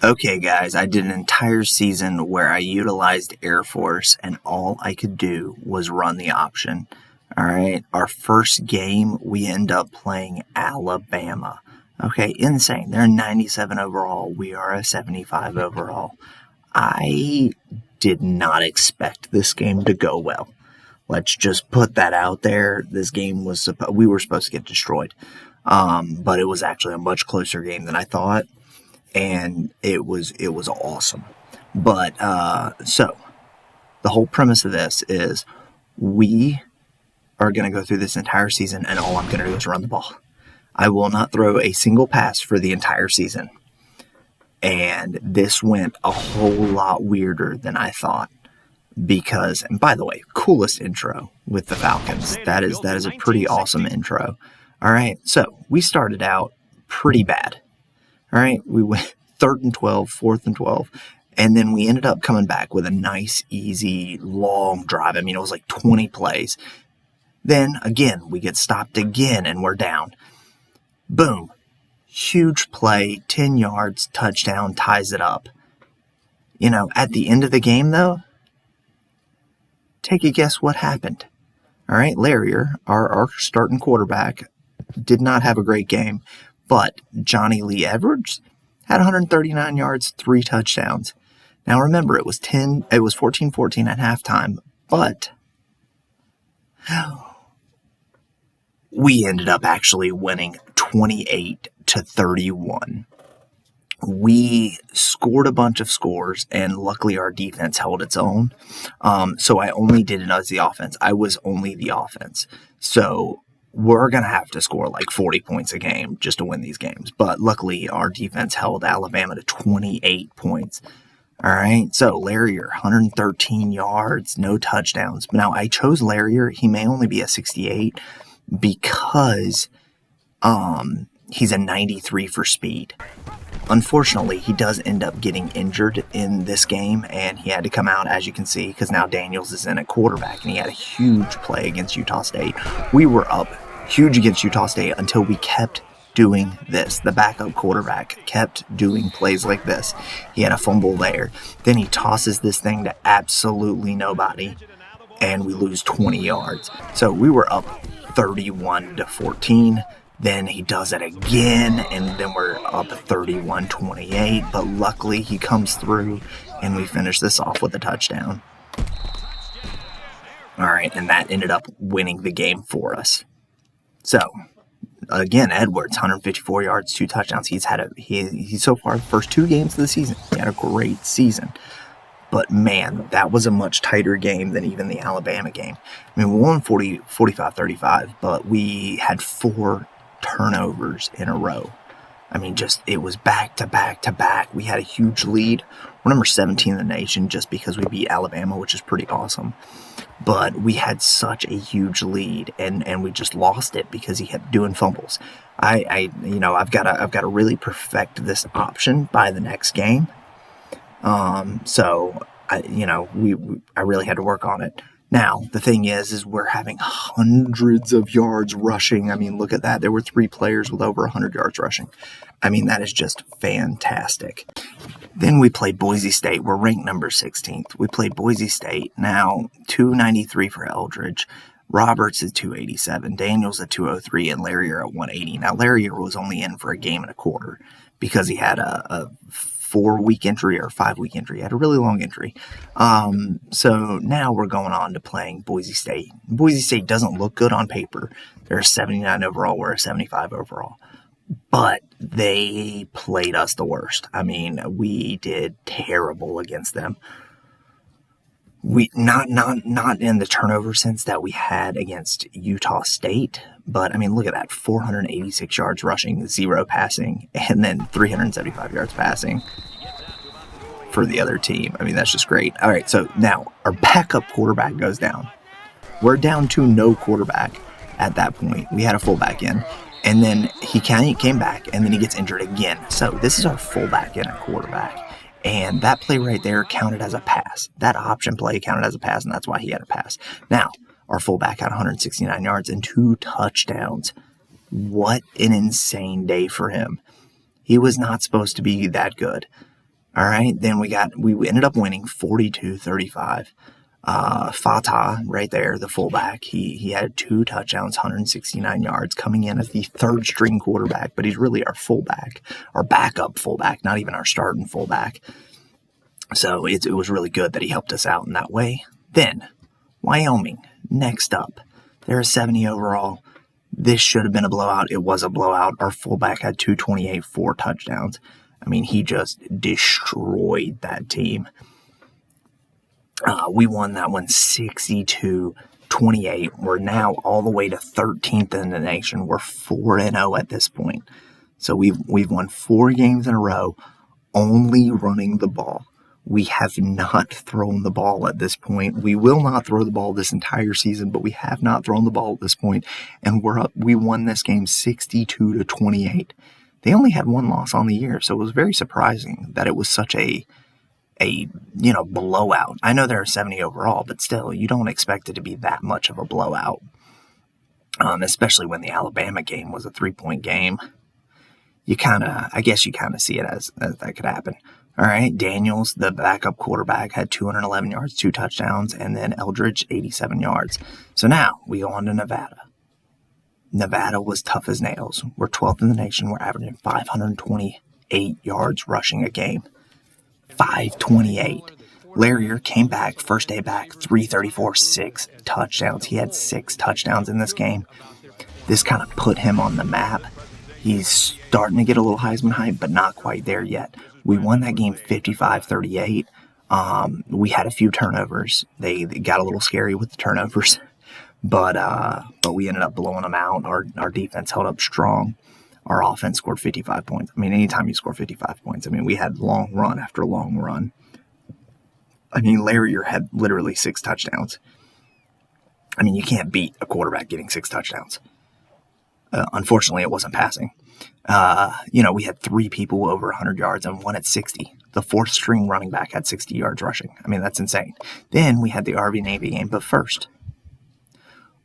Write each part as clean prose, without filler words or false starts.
Okay, guys, I did an entire season where I utilized Air Force and all I could do was run the option. All right, our first game, we end up playing Alabama. Okay, insane. They're 97 overall. We are a 75 overall. I did not expect this game to go well. Let's just put that out there. This game was we were supposed to get destroyed, but it was actually a much closer game than I thought, and it was awesome. But so the whole premise of this is we are going to go through this entire season, and all I'm going to do is run the ball. I will not throw a single pass for the entire season. And this went a whole lot weirder than I thought. Because, and by the way, coolest intro with the Falcons. That is a pretty awesome intro. All right, so we started out pretty bad. All right, we went 3rd and 12, 4th and 12, and then we ended up coming back with a nice, easy, long drive. I mean, it was like 20 plays. Then, again, we get stopped again, and we're down. Boom. Huge play, 10 yards, touchdown, ties it up. You know, at the end of the game, though, take a guess what happened. All right, Larrier, our starting quarterback, did not have a great game, but Johnny Lee Edwards had 139 yards, 3 touchdowns. Now remember, it was 14-14 at halftime, but we ended up actually winning 28-31. We scored a bunch of scores, and luckily our defense held its own. So I only did it as the offense. I was only the offense. So we're going to have to score like 40 points a game just to win these games. But luckily our defense held Alabama to 28 points. All right, so Larrier, 113 yards, no touchdowns. Now, I chose Larrier. He may only be a 68 because he's a 93 for speed. Unfortunately, he does end up getting injured in this game, and he had to come out, as you can see, because now Daniels is in at quarterback, and he had a huge play against Utah State. We were up huge against Utah State until we kept doing this. The backup quarterback kept doing plays like this. He had a fumble there. Then he tosses this thing to absolutely nobody, and we lose 20 yards. So we were up 31-14. Then he does it again, and then we're up 31-28. But luckily, he comes through, and we finish this off with a touchdown. All right, and that ended up winning the game for us. So, again, Edwards, 154 yards, 2 touchdowns. He's so far, the first 2 games of the season, he had a great season. But, man, that was a much tighter game than even the Alabama game. I mean, we won 45-35, but we had 4 turnovers in a row. I mean, it was back to back to back. We had a huge lead. We're number 17 in the nation just because we beat Alabama, which is pretty awesome. But we had such a huge lead, and we just lost it because he kept doing fumbles. I've got to really perfect this option by the next game. So I really had to work on it. Now, the thing is we're having hundreds of yards rushing. I mean, look at that. There were 3 players with over 100 yards rushing. I mean, that is just fantastic. Then we played Boise State. We're ranked number 16th. We played Boise State. Now, 293 for Eldridge. Roberts is 287. Daniels at 203, and Larrier at 180. Now, Larrier was only in for a game and a quarter because he had a 4-week injury or 5-week injury. He had a really long injury. So now we're going on to playing Boise State. Boise State doesn't look good on paper. They're a 79 overall. We're a 75 overall. But they played us the worst. I mean, we did terrible against them. We not in the turnover sense that we had against Utah State, but I mean, look at that: 486 yards rushing, 0 passing, and then 375 yards passing for the other team. I mean, that's just great. All right, so now our backup quarterback goes down. We're down to no quarterback at that point. We had a fullback in, and then he came back, and then he gets injured again. So this is our fullback and a quarterback. And that play right there counted as a pass. That option play counted as a pass, and that's why he had a pass. Now, our fullback had 169 yards and 2 touchdowns. What an insane day for him. He was not supposed to be that good. All right, then we ended up winning 42-35. Fatah, right there, the fullback, he had 2 touchdowns, 169 yards, coming in as the third string quarterback, but he's really our fullback, our backup fullback, not even our starting fullback. So it was really good that he helped us out in that way. Then, Wyoming, next up. They're a 70 overall. This should have been a blowout. It was a blowout. Our fullback had 228, 4 touchdowns. I mean, he just destroyed that team. We won that one 62-28. We're now all the way to 13th in the nation. We're 4-0 at this point. So we've won 4 games in a row only running the ball. We have not thrown the ball at this point. We will not throw the ball this entire season, but we have not thrown the ball at this point, and we're up. We won this game 62-28. They only had 1 loss on the year, so it was very surprising that it was such a blowout. I know they're 70 overall, but still, you don't expect it to be that much of a blowout, especially when the Alabama game was a 3-point game. I guess you kind of see it as that could happen. All right, Daniels, the backup quarterback, had 211 yards, 2 touchdowns, and then Eldridge, 87 yards. So now we go on to Nevada. Nevada was tough as nails. We're 12th in the nation. We're averaging 528 yards rushing a game. 528. Larrier came back, first day back, 334, 6 touchdowns. He had 6 touchdowns in this game. This kind of put him on the map. He's starting to get a little Heisman hype, but not quite there yet. We won that game 55-38. We had a few turnovers. They got a little scary with the turnovers, but we ended up blowing them out. Our defense held up strong. Our offense scored 55 points. I mean, anytime you score 55 points, I mean, we had long run after long run. I mean, Larrier had literally 6 touchdowns. I mean, you can't beat a quarterback getting 6 touchdowns. Unfortunately, it wasn't passing. We had 3 people over 100 yards and 1 at 60. The 4th string running back had 60 yards rushing. I mean, that's insane. Then we had the Army-Navy game. But first,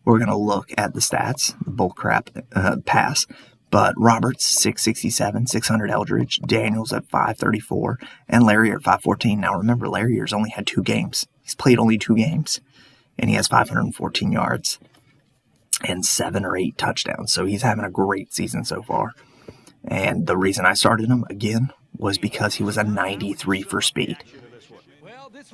we're going to look at the stats, the bullcrap pass. But Roberts, 667, 600 Eldridge, Daniels at 534, and Larrier at 514. Now remember, Larrier's only had 2 games. He's played only 2 games, and he has 514 yards and 7 or 8 touchdowns. So he's having a great season so far. And the reason I started him, again, was because he was a 93 for speed.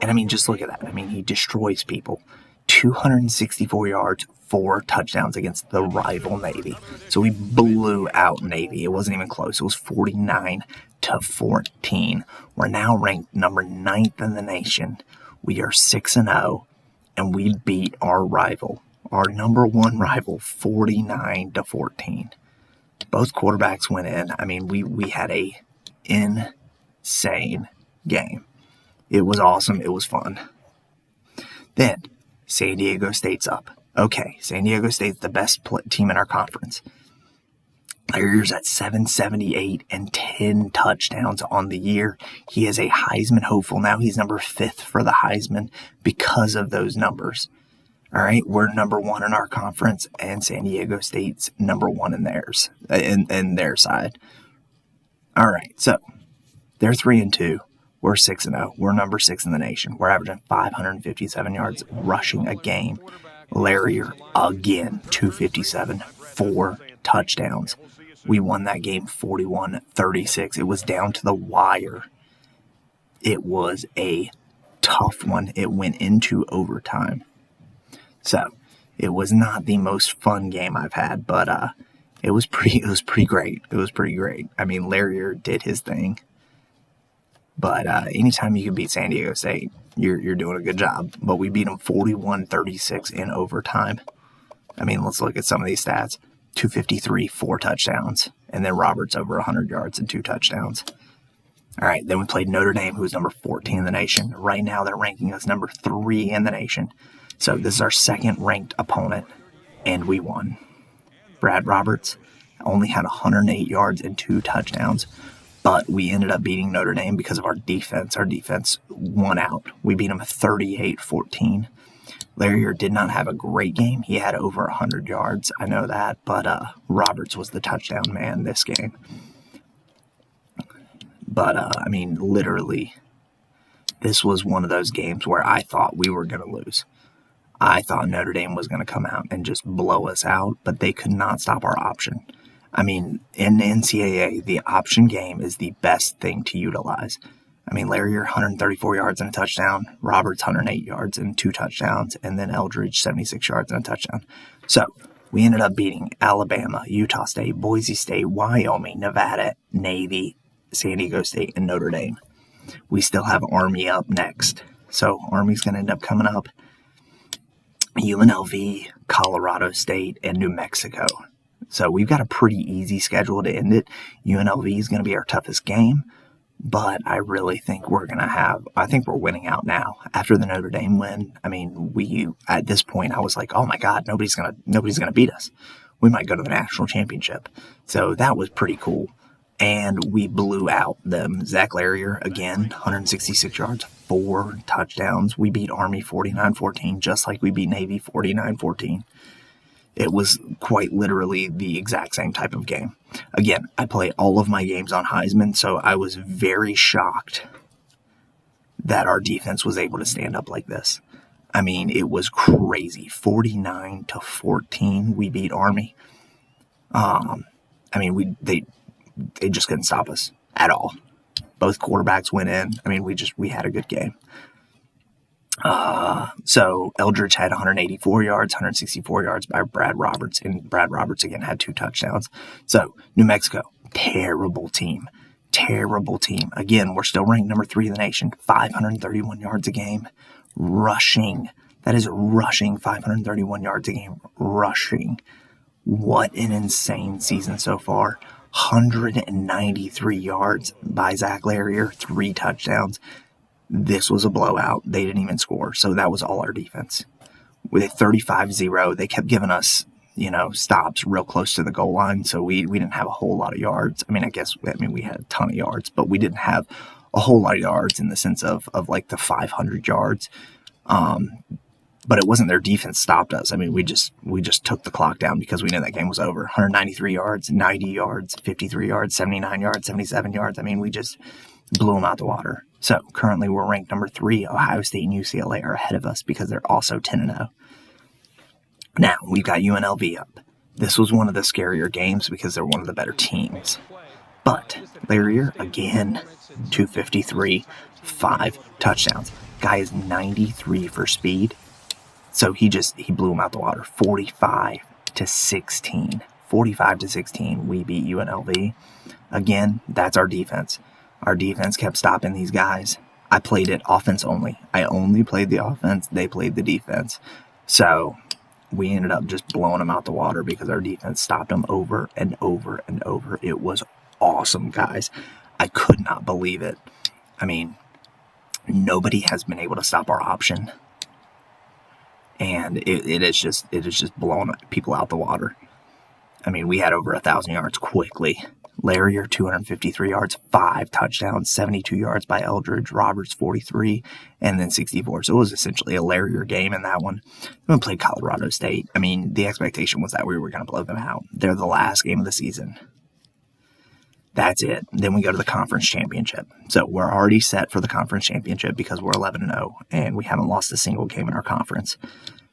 And I mean, just look at that. I mean, he destroys people. 264 yards, 4 touchdowns against the rival Navy. So we blew out Navy. It wasn't even close. It was 49-14. We're now ranked number 9th in the nation. We are 6-0, and we beat our rival, our number 1 rival, 49-14. Both quarterbacks went in. I mean, we had a insane game. It was awesome. It was fun. Then San Diego State's up. Okay, San Diego State's the best team in our conference. Larrier's at 778 and 10 touchdowns on the year. He is a Heisman hopeful. Now he's number 5th for the Heisman because of those numbers. All right, we're number 1 in our conference, and San Diego State's number 1 in theirs, in their side. All right, so they're 3-2. We're 6-0. We're number 6 in the nation. We're averaging 557 yards rushing a game. Larrier, again, 257, 4 touchdowns. We won that game 41-36. It was down to the wire. It was a tough one. It went into overtime. So, it was not the most fun game I've had, but it was pretty great. It was pretty great. I mean, Larrier did his thing. But anytime you can beat San Diego State, you're doing a good job. But we beat them 41-36 in overtime. I mean, let's look at some of these stats. 253, 4 touchdowns. And then Roberts over 100 yards and 2 touchdowns. All right, then we played Notre Dame, who's number 14 in the nation. Right now, they're ranking us number 3 in the nation. So this is our 2nd-ranked opponent, and we won. Brad Roberts only had 108 yards and 2 touchdowns. But we ended up beating Notre Dame because of our defense. Our defense won out. We beat them 38-14. Larrier did not have a great game. He had over 100 yards. I know that. But Roberts was the touchdown man this game. But, I mean, literally, this was one of those games where I thought we were going to lose. I thought Notre Dame was going to come out and just blow us out, but they could not stop our option. I mean, in NCAA, the option game is the best thing to utilize. I mean, Larrier, 134 yards and a touchdown. Roberts, 108 yards and 2 touchdowns. And then Eldridge, 76 yards and a touchdown. So we ended up beating Alabama, Utah State, Boise State, Wyoming, Nevada, Navy, San Diego State, and Notre Dame. We still have Army up next. So Army's going to end up coming up. UNLV, Colorado State, and New Mexico. So we've got a pretty easy schedule to end it. UNLV is going to be our toughest game, but I really think we're winning out now. After the Notre Dame win, I mean, at this point, I was like, oh my God, nobody's going to beat us. We might go to the national championship. So that was pretty cool. And we blew out them. Zach Larrier, again, 166 yards, 4 touchdowns. We beat Army 49-14, just like we beat Navy 49-14. It was quite literally the exact same type of game. Again, I play all of my games on Heisman, so I was very shocked that our defense was able to stand up like this. I mean, it was crazy. 49-14, we beat Army. They just couldn't stop us at all. Both quarterbacks went in. I mean, we had a good game. So Eldridge had 184 yards, 164 yards by Brad Roberts, and Brad Roberts again had 2 touchdowns. So New Mexico, terrible team. Again, we're still ranked number 3 in the nation, 531 yards a game, rushing. That is rushing, 531 yards a game, rushing. What an insane season so far. 193 yards by Zach Larrier, 3 touchdowns. This was a blowout. They didn't even score, so that was all our defense. With a 35-0, they kept giving us, stops real close to the goal line, so we didn't have a whole lot of yards. We had a ton of yards, but we didn't have a whole lot of yards in the sense of like the 500 yards. But it wasn't their defense stopped us. I mean, we just took the clock down because we knew that game was over. 193 yards, 90 yards, 53 yards, 79 yards, 77 yards. I mean, we just blew them out the water. So currently we're ranked number 3. Ohio State and UCLA are ahead of us because they're also 10-0. Now, we've got UNLV up. This was one of the scarier games because they're one of the better teams. But Larrier, again, 253, 5 touchdowns. Guy is 93 for speed. So he blew him out the water. 45-16. 45-16, we beat UNLV. Again, that's our defense. Our defense kept stopping these guys. I played it offense only. I only played the offense. They played the defense. So we ended up just blowing them out the water because our defense stopped them over and over and over. It was awesome, guys. I could not believe it. I mean, nobody has been able to stop our option. And it is just blowing people out the water. I mean, we had over 1,000 yards quickly. Larrier, 253 yards, 5 touchdowns, 72 yards by Eldridge, Roberts, 43, and then 64. So it was essentially a Larrier game in that one. We played Colorado State. I mean, the expectation was that we were going to blow them out. They're the last game of the season. That's it. Then we go to the conference championship. So we're already set for the conference championship because we're 11-0, and we haven't lost a single game in our conference.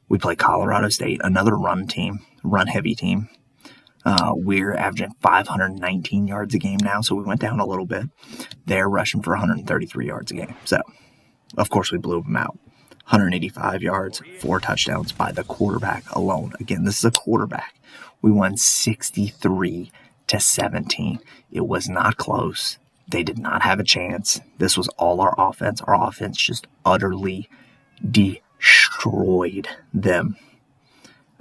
We play Colorado State, another run-heavy team. We're averaging 519 yards a game now, so we went down a little bit. They're rushing for 133 yards a game. So, of course, we blew them out. 185 yards, 4 touchdowns by the quarterback alone. Again, this is a quarterback. We won 63-17. It was not close. They did not have a chance. This was all our offense. Our offense just utterly destroyed them.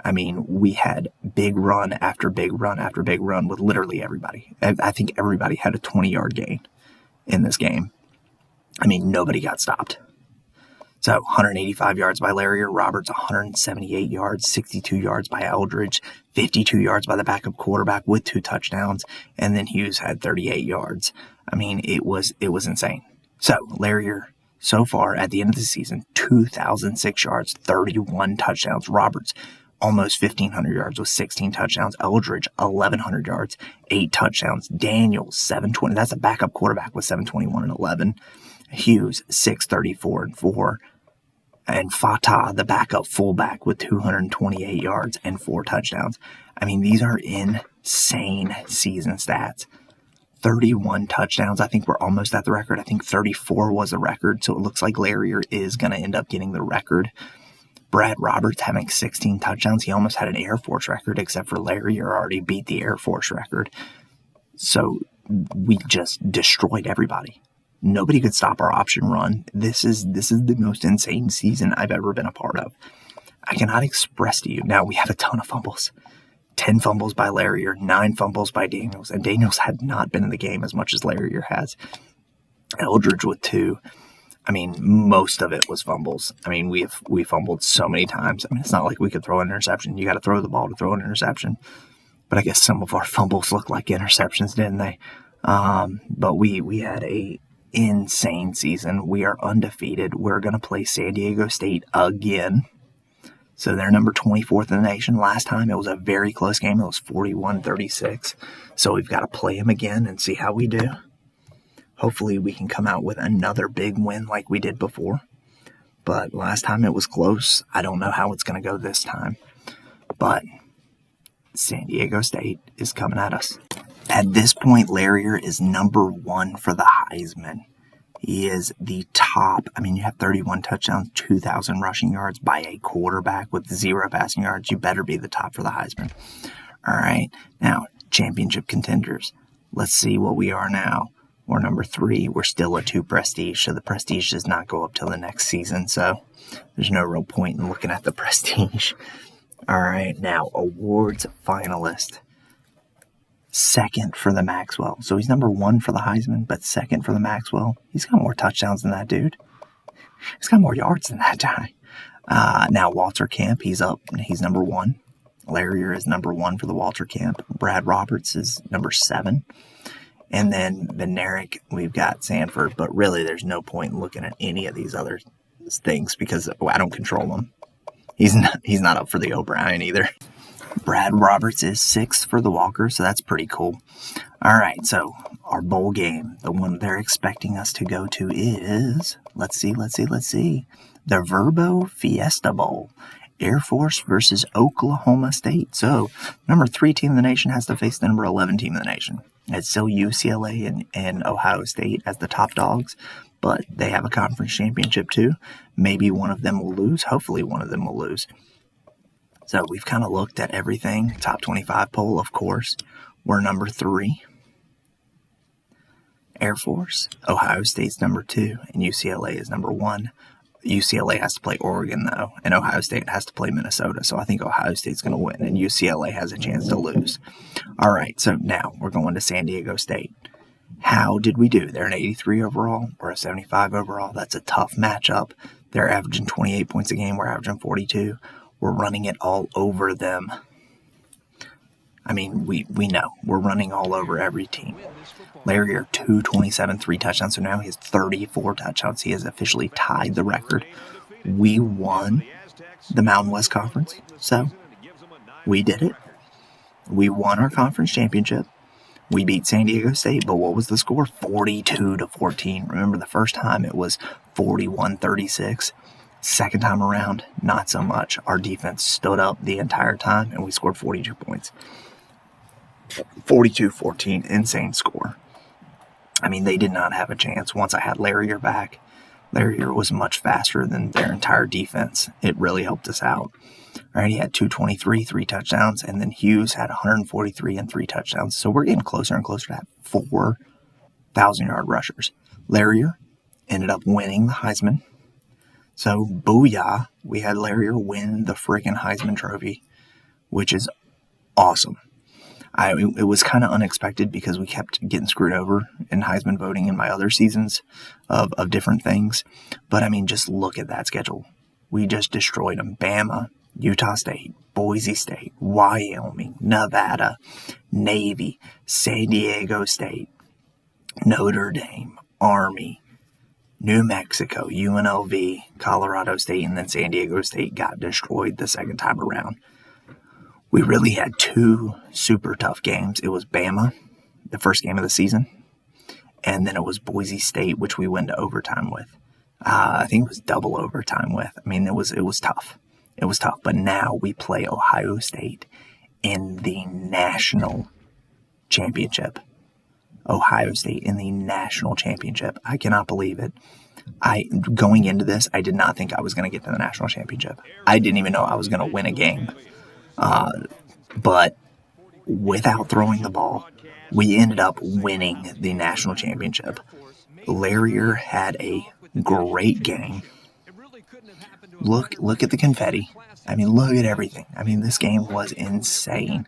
I mean, we had big run after big run after big run with literally everybody. I think everybody had a 20-yard gain in this game. I mean, nobody got stopped. So 185 yards by Larrier, Roberts 178 yards, 62 yards by Eldridge, 52 yards by the backup quarterback with 2 touchdowns, and then Hughes had 38 yards. I mean, it was insane. So Larrier, so far at the end of the season, 2,006 yards, 31 touchdowns. Roberts almost 1,500 yards with 16 touchdowns. Eldridge, 1,100 yards, 8 touchdowns. Daniels, 720. That's a backup quarterback with 721 and 11. Hughes, 634 and 4. And Fatah, the backup fullback, with 228 yards and 4 touchdowns. I mean, these are insane season stats. 31 touchdowns. I think we're almost at the record. I think 34 was the record, so it looks like Larrier is going to end up getting the record. Brad Roberts having 16 touchdowns. He almost had an Air Force record, except for Larrier already beat the Air Force record. So we just destroyed everybody. Nobody could stop our option run. This is the most insane season I've ever been a part of. I cannot express to you. Now, we have a ton of fumbles. 10 fumbles by Larrier, 9 fumbles by Daniels. And Daniels had not been in the game as much as Larrier has. Eldridge with 2. I mean, most of it was fumbles. I mean, we fumbled so many times. I mean, it's not like we could throw an interception. You got to throw the ball to throw an interception. But I guess some of our fumbles looked like interceptions, didn't they? But we had a insane season. We are undefeated. We're going to play San Diego State again. So they're number 24th in the nation. Last time it was a very close game. It was 41-36. So we've got to play them again and see how we do. Hopefully we can come out with another big win like we did before. But last time it was close. I don't know how it's going to go this time. But San Diego State is coming at us. At this point, Larrier is number 1 for the Heisman. He is the top. I mean, you have 31 touchdowns, 2,000 rushing yards by a quarterback with 0 passing yards. You better be the top for the Heisman. All right. Now, championship contenders. Let's see what we are now. We're number 3. We're still a 2 prestige, so the prestige does not go up till the next season. So there's no real point in looking at the prestige. All right. Now, awards finalist. 2nd for the Maxwell. So he's number 1 for the Heisman, but 2nd for the Maxwell. He's got more touchdowns than that dude. He's got more yards than that guy. Now Walter Camp, he's up. He's number 1. Larrier is number 1 for the Walter Camp. Brad Roberts is number 7. And then Bednarik, we've got Sanford. But really, there's no point in looking at any of these other things because I don't control them. He's not up for the O'Brien either. Brad Roberts is 6th for the Walker, so that's pretty cool. All right, so our bowl game, the one they're expecting us to go to is, let's see, the Verbo Fiesta Bowl, Air Force versus Oklahoma State. So, number 3 team in the nation has to face the number 11 team in the nation. It's still UCLA and Ohio State as the top dogs, but they have a conference championship too. Maybe one of them will lose. Hopefully one of them will lose. So we've kind of looked at everything. Top 25 poll, of course. We're number 3. Air Force. Ohio State's number 2. And UCLA is number 1. UCLA has to play Oregon, though. And Ohio State has to play Minnesota. So I think Ohio State's going to win. And UCLA has a chance to lose. All right, so now we're going to San Diego State. How did we do? They're an 83 overall. We're a 75 overall. That's a tough matchup. They're averaging 28 points a game. We're averaging 42. We're running it all over them. I mean, we know. We're running all over every team. Larrier, 227, 3 touchdowns. So now he has 34 touchdowns. He has officially tied the record. We won the Mountain West Conference. So we did it. We won our conference championship. We beat San Diego State. But what was the score? 42-14. Remember, the first time it was 41-36. Second time around, not so much. Our defense stood up the entire time, and we scored 42 points. 42-14, insane score. I mean, they did not have a chance. Once I had Larrier back, Larrier was much faster than their entire defense. It really helped us out. All right, he had 223, 3 touchdowns, and then Hughes had 143 and 3 touchdowns. So we're getting closer and closer to that 4,000-yard rushers. Larrier ended up winning the Heisman. So, booyah, we had Larrier win the friggin' Heisman Trophy, which is awesome. It was kind of unexpected because we kept getting screwed over in Heisman voting in my other seasons of different things. But, I mean, just look at that schedule. We just destroyed them. Bama, Utah State, Boise State, Wyoming, Nevada, Navy, San Diego State, Notre Dame, Army, New Mexico, UNLV, Colorado State, and then San Diego State got destroyed the second time around. We really had two super tough games. It was Bama, the first game of the season, and then it was Boise State, which we went to overtime with. I think it was double overtime with. I mean, it was tough. It was tough. But now we play Ohio State in the national championship. Ohio State in the national championship. I cannot believe it. Going into this, I did not think I was going to get to the national championship. I didn't even know I was going to win a game. But without throwing the ball, we ended up winning the national championship. Larrier had a great game. Look at the confetti. I mean, look at everything. I mean, this game was insane.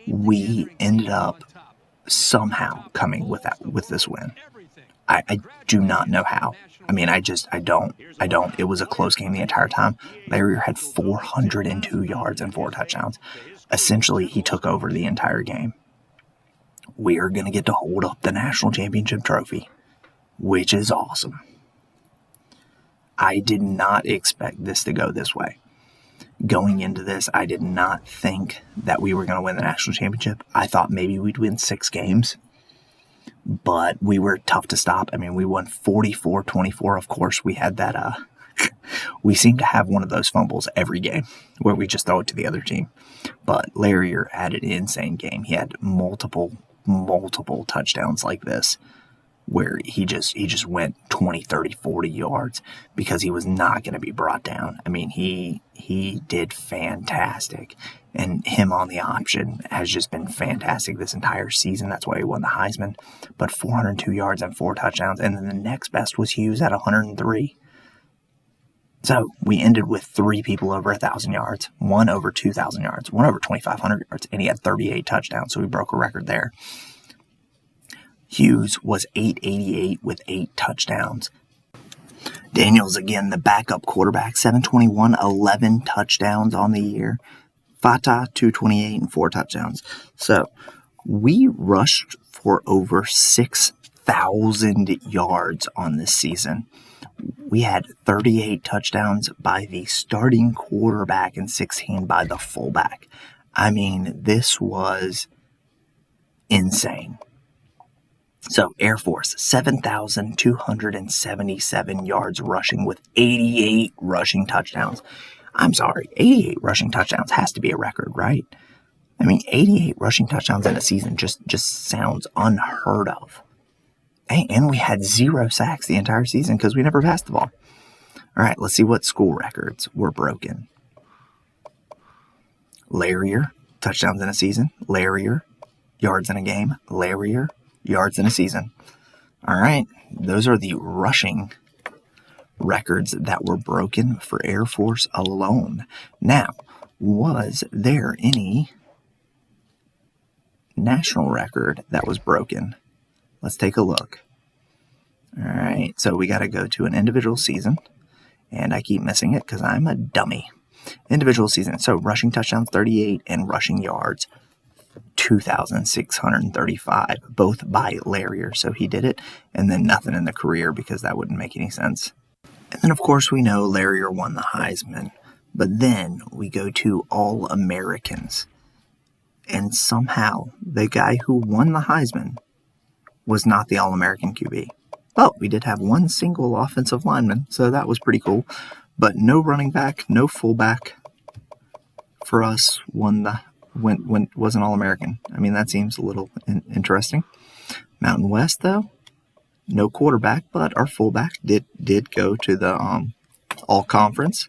We ended up somehow coming with this win. I do not know how. I mean, I don't. It was a close game the entire time. Larrier had 402 yards and 4 touchdowns. Essentially, he took over the entire game. We are going to get to hold up the national championship trophy, which is awesome. I did not expect this to go this way. Going into this, I did not think that we were going to win the national championship. I thought maybe we'd win 6 games, but we were tough to stop. I mean, we won 44-24. Of course, we had that, we seem to have one of those fumbles every game where we just throw it to the other team. But Larrier had an insane game. He had multiple touchdowns like this, where he just went 20, 30, 40 yards because he was not going to be brought down. I mean, he did fantastic. And him on the option has just been fantastic this entire season. That's why he won the Heisman. But 402 yards and 4 touchdowns. And then the next best was Hughes at 103. So we ended with 3 people over 1,000 yards, 1 over 2,000 yards, 1 over 2,500 yards, and he had 38 touchdowns. So we broke a record there. Hughes was 888 with 8 touchdowns. Daniels, again, the backup quarterback, 721, 11 touchdowns on the year. Fata, 228 and 4 touchdowns. So we rushed for over 6,000 yards on this season. We had 38 touchdowns by the starting quarterback and 16 by the fullback. I mean, this was insane. So, Air Force, 7,277 yards rushing with 88 rushing touchdowns. I'm sorry, 88 rushing touchdowns has to be a record, right? I mean, 88 rushing touchdowns in a season just sounds unheard of. And we had 0 sacks the entire season because we never passed the ball. All right, let's see what school records were broken. Larrier, touchdowns in a season. Larrier, yards in a game. Larrier, yards in a season. All right, those are the rushing records that were broken for Air Force alone. Now, was there any national record that was broken? Let's take a look. All right, so we got to go to an individual season, and I keep missing it because I'm a dummy. Individual season, so rushing touchdowns 38 and rushing yards 2,635, both by Larrier, so he did it, and then nothing in the career because that wouldn't make any sense. And then, of course, we know Larrier won the Heisman, but then we go to All-Americans, and somehow the guy who won the Heisman was not the All-American QB. Well, we did have one single offensive lineman, so that was pretty cool, but no running back, no fullback for us wasn't All-American. I mean, that seems a little interesting. Mountain West, though, no quarterback, but our fullback did go to the All-Conference.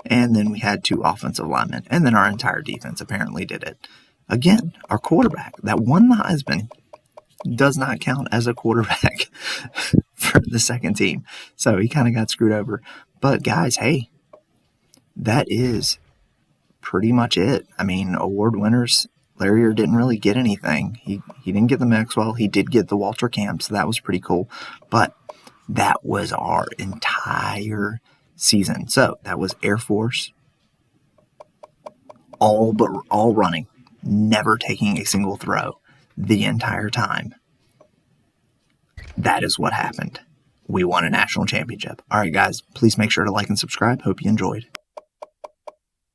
And then we had 2 offensive linemen. And then our entire defense apparently did it. Again, our quarterback that won the Heisman does not count as a quarterback for the second team. So he kind of got screwed over. But guys, hey, that is pretty much it. I mean, award winners, Larrier didn't really get anything. He didn't get the Maxwell. He did get the Walter Camp, so that was pretty cool. But that was our entire season. So that was Air Force, all running, never taking a single throw the entire time. That is what happened. We won a national championship. All right, guys, please make sure to like and subscribe. Hope you enjoyed.